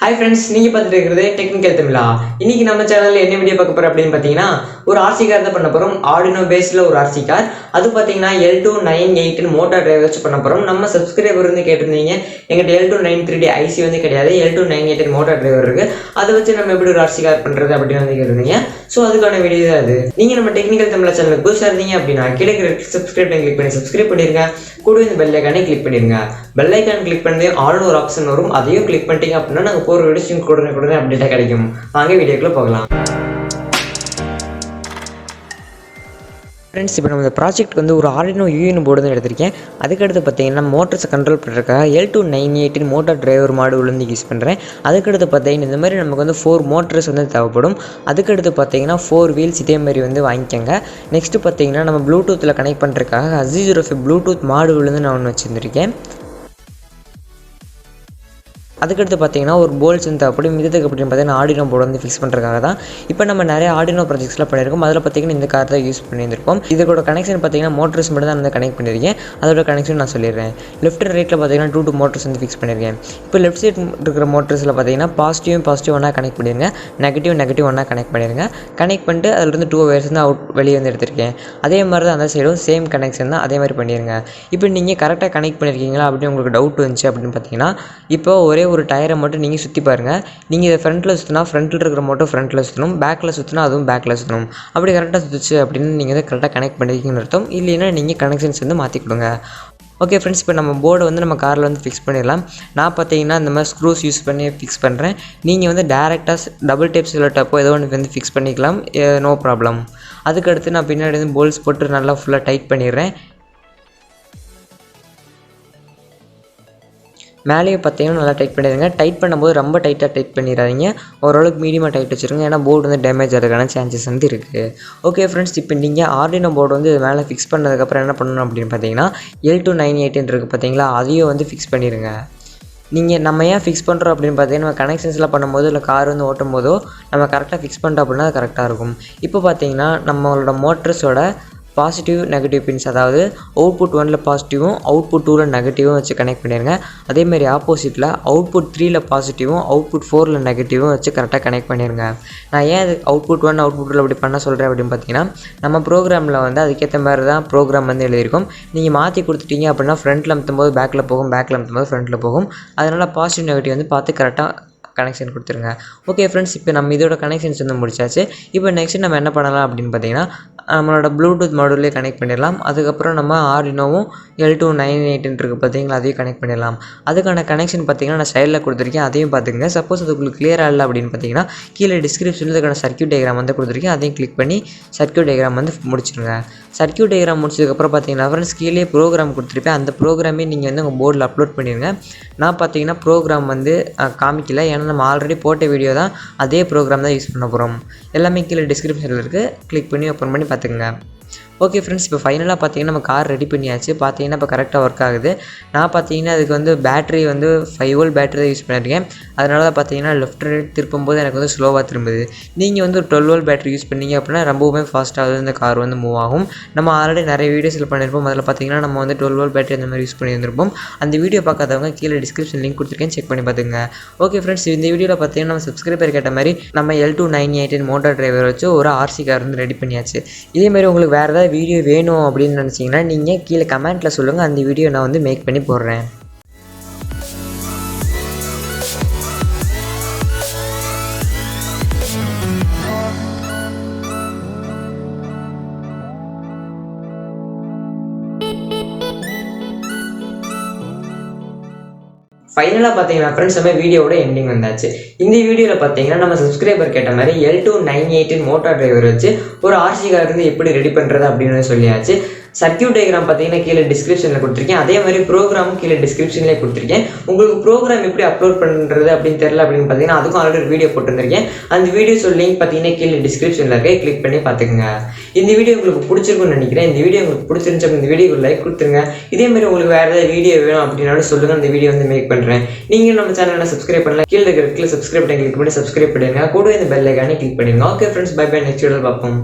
Hi friends, நீங்க பார்த்துட்டு இருக்கிறது டெக்னிக்கல் தமிழா. இன்னைக்கு நம்ம சேனல்ல என்ன வீடியோ பார்க்க போறோம் அப்படின்னு பார்த்தீங்கன்னா, ஒரு RC கார் தான் பண்ண போறோம். Arduino பேஸ்ல ஒரு RC கார். அது பார்த்தீங்கன்னா L298N மோட்டார் டிரைவ் வச்சு பண்ண போறோம். நம்ம சப்ஸ்கிரைபர் வந்து கேட்டிருந்தீங்க. எங்கிட்ட L293D IC வந்து கிடையாது. L298N மோட்டார் டிரைவர் இருக்கு. அதை வச்சு நம்ம எப்படி ஒரு RC கார் பண்றது அப்படின்னு வந்து கேட்டிருந்தீங்க. ஸோ அதுக்கான வீடியோ தான் அது. நீங்க நம்ம டெக்னிக்கல் தமிழா சேனலுக்கு புதுசாக இருந்தீங்க அப்படின்னா கீழே சப்ஸ்கிரைப் கிளிக் பண்ணி சப்ஸ்கிரைப் பண்ணிருங்க. கூட இந்த பெல் ஐக்கானை கிளிக் பண்ணிருங்க. பெல் ஐக்கான் கிளிக் பண்ணி ஆல் ஒரு ஆப்ஷன் வரும். அதையும் கிளிக் பண்ணிட்டீங்க அப்படின்னா நாங்கள் போகிற வீடியோஸ் உடனே அப்டேட்டாக கிடைக்கும். வாங்க வீடியோக்குள்ள போகலாம். ஃப்ரெண்ட்ஸ், இப்போ நம்ம இந்த ப்ராஜெக்ட் வந்து ஒரு Arduino UNO போர்டு தான் எடுத்திருக்கேன். அதுக்கடுத்து பார்த்தீங்கன்னா மோட்டர்ஸை கண்ட்ரோல் பண்ணுறதுக்காக L298 மோட்டார் டிரைவர் மாடுல் வந்து யூஸ் பண்ணுறேன். அதுக்கடுத்து பார்த்தீங்கன்னா இந்த மாதிரி நமக்கு வந்து 4 மோட்டர்ஸ் வந்து தேவைப்படும். அதுக்கடுத்து பார்த்தீங்கன்னா 4 வீல்ஸ் இதே மாதிரி வந்து வாங்கிக்கோங்க. நெக்ஸ்ட்டு பார்த்தீங்கன்னா நம்ம ப்ளூடூத்தில் கனெக்ட் பண்ணுறதுக்காக L298 ப்ளூடூத் மாடுல் வந்து நான் ஒன்று வச்சுருந்துருக்கேன். அதுக்கடுத்து பார்த்தீங்கன்னா ஒரு போல்ஸ் வந்து அப்படி மிதத்துக்கு அப்படின்னு பார்த்தீங்கன்னா Arduino போர்டு வந்து ஃபிக்ஸ் பண்ணுறதுக்காக தான். இப்போ நம்ம நிறைய Arduino ப்ராஜெக்ட்ஸ்லாம் பண்ணியிருக்கோம். அதில் பார்த்தீங்கன்னா இந்த கார் தான் யூஸ் பண்ணியிருந்திருக்கோம். இதோட கனெக்ஷன் பார்த்தீங்கன்னா மோட்டர்ஸ் மட்டும் தான் வந்து கனெக்ட் பண்ணியிருக்கேன். அதோட கனெக்ஷன் நான் சொல்லிடுறேன். லெஃப்ட் அண்ட் ரைட்டில் பார்த்தீங்கன்னா 2 மோட்டர்ஸ் வந்து ஃபிக்ஸ் பண்ணியிருக்கேன். இப்போ லெஃப்ட் சைட் இருக்கிற மோட்டர்ஸில் பார்த்தீங்கன்னா பாசிட்டிவ் ஒன்றா கனெக்ட் பண்ணிடுங்க, நெகட்டிவ் ஒன்றா கனெக்ட் பண்ணிடுங்க. கனெக்ட் பண்ணிட்டு அதிலிருந்து 2 வயர்ஸ் வந்து வெளியே வந்து எடுத்திருக்கேன். அதே மாதிரி தான் அந்த சைடும் சேம் கனெக்ஷன் தான், அதே மாதிரி பண்ணிடுங்க. இப்போ நீங்கள் கரெக்டாக கனெக்ட் பண்ணியிருக்கீங்களா அப்படின்னு உங்களுக்கு டவுட் வந்துச்சு அப்படின்னு பார்த்தீங்கன்னா இப்போ ஒரே ஒரு டயரை மட்டும் நீங்கள் சுற்றி பாருங்கள். நீங்கள் இதை ஃப்ரண்ட்டில் சுற்றினா ஃப்ரண்ட்டில் இருக்கிற மோட்டர் ஃப்ரண்ட்டில் சுற்றணும், பேக்கில் சுற்றினா அதுவும் பேக்கில் சுற்றணும். அப்படி கரெக்டாக சுற்றுச்சு அப்படின்னு நீங்கள் வந்து கரெக்டாக கனெக்ட் பண்ணியிருக்கீங்கன்னு அர்த்தம். இல்லைன்னா நீங்கள் கனெக்ஷன்ஸ் வந்து மாற்றி கொடுங்க. ஓகே ஃப்ரெண்ட்ஸ், இப்போ நம்ம போர்டை வந்து நம்ம காரில் வந்து ஃபிக்ஸ் பண்ணிடலாம். நான் பார்த்தீங்கன்னா இந்த மாதிரி ஸ்க்ரூஸ் யூஸ் பண்ணி ஃபிக்ஸ் பண்ணுறேன். நீங்கள் வந்து டேரெக்டாக டபுள் டேப் சிலட்டப்போ ஏதோ ஒன்று வந்து ஃபிக்ஸ் பண்ணிக்கலாம், நோ ப்ராப்ளம். அதுக்கடுத்து நான் பின்னாடி வந்து போல்ஸ் போட்டு நல்லா ஃபுல்லாக டைட் பண்ணிடுறேன். மேலேயே பார்த்தீங்கன்னா நல்லா டைட் பண்ணிடுங்க. டைட் பண்ணும்போது ரொம்ப டைட்டாக டைட் பண்ணிடாதீங்க, ஓரளவுக்கு மீடியமாக டைட் வச்சுருங்க. ஏன்னா போர்டு வந்து டேமேஜ் ஆகிறதுக்கான சான்சஸ் வந்து இருக்குது. ஓகே ஃப்ரெண்ட்ஸ், இப்போ நீங்கள் Arduino போர்டு வந்து மேலே ஃபிக்ஸ் பண்ணதுக்கப்புறம் என்ன பண்ணணும் அப்படின்னு பார்த்தீங்கன்னா L298 இருக்குது பார்த்தீங்களா, அதையும் வந்து ஃபிக்ஸ் பண்ணிடுங்க. நம்ம ஏன் ஃபிக்ஸ் பண்ணுறோம் அப்படின்னு பார்த்தீங்கன்னா நம்ம கனெக்ஷன்ஸ்லாம் பண்ணும்போது இல்லை கார் வந்து ஓட்டும் போதோ நம்ம கரெக்டாக ஃபிக்ஸ் பண்ணிட்டோம் அப்படின்னா அது கரெக்டாக இருக்கும். இப்போ பார்த்தீங்கன்னா நம்மளோட மோட்டர்ஸோட பாசிட்டிவ் நெகட்டிவ் பின்ஸ், அதாவது அவுட்புட் 1ல் பாசிட்டிவும் அவுட்புட் 2ல் நெகட்டிவும் வச்சு கனெக்ட் பண்ணிடுங்க. அதேமாதிரி ஆப்போசிட்டில் அவுட்புட் 3ல் பாசிட்டிவும் அவுட்புட் 4ல் நெகட்டிவும் வச்சு கரெக்டாக கனெக்ட் பண்ணிடுங்க. நான் ஏன் அது அவுட்புட் 1 அவுட்புட் 2 அப்படி பண்ண சொல்கிறேன் அப்படின்னு பார்த்தீங்கன்னா நம்ம ப்ரோக்ராமில் வந்து அதுக்கேற்ற மாதிரி தான் ப்ரோக்ராம் வந்து எழுதியிருக்கும். நீங்கள் மாற்றி கொடுத்துட்டீங்க அப்படின்னா ஃப்ரண்ட்டில் அமுத்தும்போது பேக்கில் போகும், பேக்கில் அமுத்தும்போது ஃப்ரண்ட்டில் போகும். அதனால் பாசிட்டிவ் நெகட்டிவ் வந்து பார்த்து கரெக்டாக கனெக்ஷன் கொடுத்துருங்க. ஓகே ஃப்ரெண்ட்ஸ், இப்போ நம்ம இதோட கனெக்ஷன்ஸ் வந்து முடிச்சாச்சு. இப்போ நெக்ஸ்ட் நம்ம என்ன பண்ணலாம் அப்படின்னு பார்த்தீங்கன்னா நம்மளோட ப்ளூடூத் மாடுலே கனெக்ட் பண்ணிடலாம். அதுக்கப்புறம் நம்ம Arduinoவும் L298 இருக்குது பார்த்தீங்களா, அதையும் கனெக்ட் பண்ணிடலாம். அதுக்கான கனெக்ஷன் பார்த்தீங்கன்னா நான் சைடில் கொடுத்துருக்கேன், அதையும் பார்த்துக்கங்க. சப்போஸ் அது உங்களுக்கு கிளியராக இல்லை அப்படின்னு பார்த்தீங்கன்னா கீழே டிஸ்கிரிப்ஷனில் இதுக்கான சர்க்யூட் டயக்ராம் வந்து கொடுத்துருக்கேன், அதையும் கிளிக் பண்ணி சர்க்யூட் டயக்ராம் வந்து முடிச்சிடுங்க. சர்க்யூட் டயக்ராம் முடிச்சதுக்கப்புறம் பார்த்தீங்கன்னா ஃப்ரெண்ட்ஸ் கீழே ப்ரோக்ராம் கொடுத்துருப்பேன், அந்த ப்ரோக்ராமே நீங்கள் வந்து உங்கள் போர்டில் அப்லோட் பண்ணிடுங்க. நான் பார்த்தீங்கன்னா ப்ரோக்ராம் வந்து காமிக்கல, ஏன்னா நம்ம ஆல்ரெடி போட்ட வீடியோ தான், அதே ப்ரோக்ராம் தான் யூஸ் பண்ண போகிறோம். எல்லாமே கீழே டிஸ்கிரிப்ஷனில் இருக்குது, கிளிக் பண்ணி ஓப்பன் பண்ணி பார்த்துக்குங்க. ஓகே ஃப்ரெண்ட்ஸ், இப்போ ஃபைனலாக பார்த்தீங்கன்னா நம்ம கார் ரெடி பண்ணியாச்சு. பார்த்தீங்கன்னா இப்போ கரெக்டாக ஒர்க் ஆகுது. நான் பார்த்தீங்கன்னா அதுக்கு வந்து பேட்டரி வந்து 5 வோல்ட் பேட்டரி தான் யூஸ் பண்ணியிருக்கேன். அதனால தான் பார்த்தீங்கன்னா லெஃப்ட் ரைட் திருப்பும்போது எனக்கு வந்து ஸ்லோவாக திரும்புது. நீங்கள் வந்து ஒரு 12 வோல்ட் பேட்டரி யூஸ் பண்ணிங்க அப்படின்னா ரொம்பவுமே ஃபாஸ்ட்டாக இந்த கார் வந்து மூவ் ஆகும். நம்ம ஆல்ரெடி நிறைய வீடியோஸில் பண்ணியிருப்போம். அதில் பார்த்தீங்கன்னா நம்ம வந்து 12 வோல்ட் பேட்டரி அந்த மாதிரி யூஸ் பண்ணியிருந்திருப்போம். அந்த வீடியோ பார்க்காதவங்க கீழே டிஸ்கிரிப்ஷன் லிங்க் கொடுத்துருக்கேன், செக் பண்ணி பார்த்துங்க. ஓகே ஃப்ரெண்ட்ஸ், இந்த வீடியோவில் பார்த்தீங்கன்னா நம்ம சப்ஸ்கிரைபர் கேட்ட மாதிரி நம்ம L298 மோட்டார் டிரைவர் வச்சு ஒரு RC கார் வந்து ரெடி பண்ணியாச்சு. இதேமாதிரி உங்களுக்கு வேறு ஏதாவது வீடியோ வேணும் அப்படின்னு நினச்சிங்கன்னா நீங்கள் கீழே கமெண்ட்டில் சொல்லுங்கள், அந்த வீடியோ நான் வந்து மேக் பண்ணி போடுறேன். ஃபைனலாக பார்த்தீங்கன்னா ஃப்ரெண்ட்ஸ் நம்ம வீடியோவோட எண்டிங் வந்தாச்சு. இந்த வீடியோவில் பார்த்தீங்கன்னா நம்ம சப்ஸ்கிரைபர் கேட்ட மாதிரி L298 மோட்டார் டிரைவர் வச்சு ஒரு RC கார் வந்து எப்படி ரெடி பண்ணுறது அப்படின்னு சொல்லியாச்சு. சர்க்யூட் டயக்ராம் பார்த்தீங்கன்னா கீழே டிஸ்கிரிப்ஷனில் கொடுத்துருக்கேன், அதே மாதிரி ப்ரோக்ராமும் கீழே டிஸ்கிரிப்ஷன்லேயே கொடுத்துருக்கேன். உங்களுக்கு ப்ரோக்ராம் எப்படி அப்லோட் பண்ணுறது அப்படின்னு தெரியல அப்படின்னு பார்த்தீங்கன்னா அதுக்கும் ஆல்ரெடி ஒரு வீடியோ போட்டுருந்திருக்கேன். அந்த வீடியோஸோட லிங்க் பார்த்தீங்கன்னா கீழே டிஸ்கிரிப்ஷனில் இருக்க, கிளிக் பண்ணி பார்த்துக்குங்க. இந்த வீடியோ உங்களுக்கு பிடிச்சிருக்குன்னு நினைக்கிறேன். இந்த வீடியோ உங்களுக்கு பிடிச்சிருந்துச்சு அப்படி இந்த வீடியோக்கு லைக் கொடுத்துருங்க. இதேமாதிரி உங்களுக்கு வேறு ஏதாவது வீடியோ வேணும் அப்படின்னாலும் சொல்லுங்கள், அந்த வீடியோ வந்து மேக் பண்ணுறேன். நீங்கள் நம்ம சேனலில் சப்ஸ்கிரைப் பண்ணலாம், கீழே இருக்கிற சப்ஸ்கிரைப் பண்ணி கிளிக் பண்ணி சப்ஸ்கிரைப் பண்ணிடுங்க. கூட இந்த பெல் ஐக்கானே கிளிக் பண்ணிடுங்க. Okay friends, bye bye, next வீடியோவில் பார்ப்போம்.